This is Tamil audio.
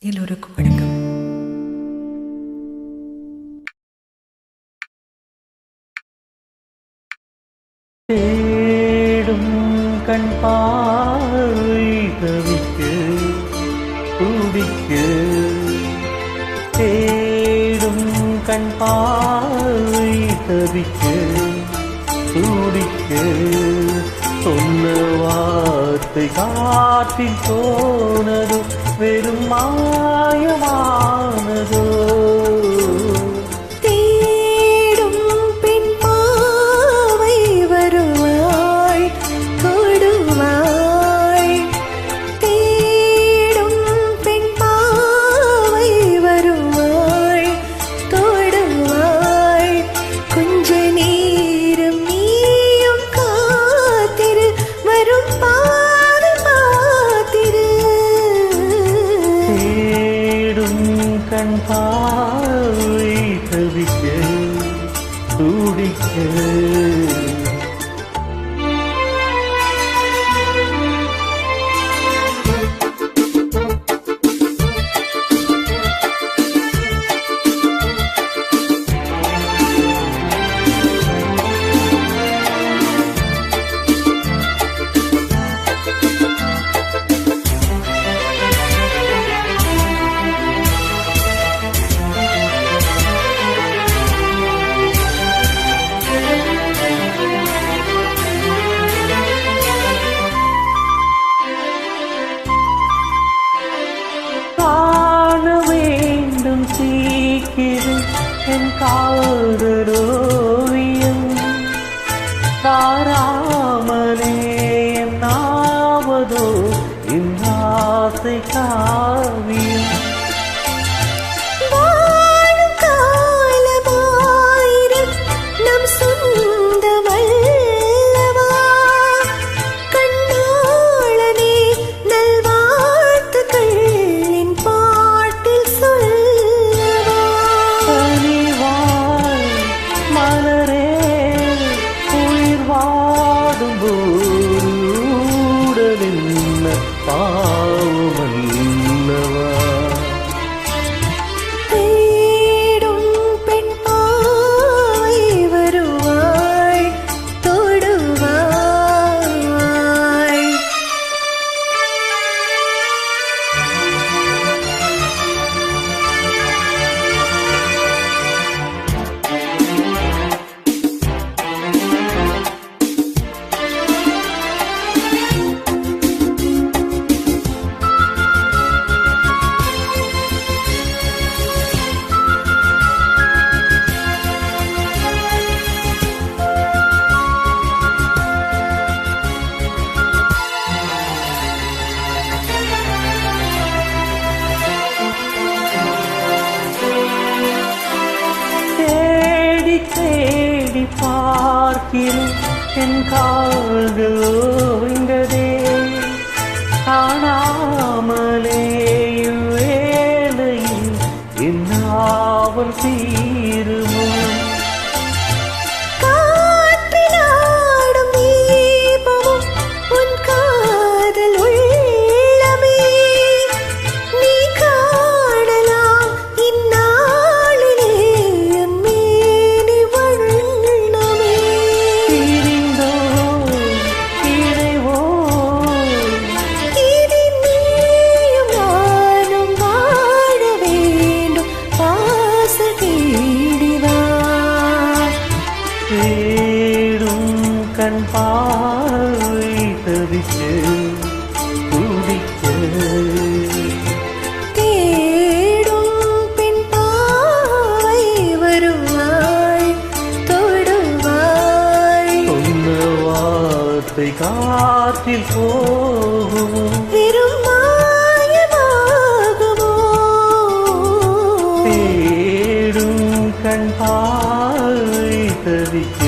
எல்லோருக்கும் வணக்கம். தேடும் கண் பார்வை தவிக்க துடிக்க, தேடும் கண் பார்வை தவிக்க துடிக்க, சொன்ன வார்த்தை காற்றில் போனதோ வெறும் மாயமானதோ. கண் பார்வை தவிக்க துடிக்க, சீக்கிரம் என் காதலோவியம் தாராமலே என்னாவதோ என் ஆசை காவியம். பாவமல்லவா தேடும் பெண் பாவை வருவாய் தொடுவாய். தேடி பார்க்கிறேன் என் கால்கள் ஓய்ந்ததே, காணாமலே வேளையில் என் ஆவல் தீருமோ. தேடும் கண் பார்வை தவிக்க துடிக்க, தேடும் பெண் பாவை வருவாய் தொடுவாய். சொன்ன வார்த்தை காற்றில் போகுமோ வெறும் மாயமாகுமோ. தேடும் கண் பார்வை தவிக்க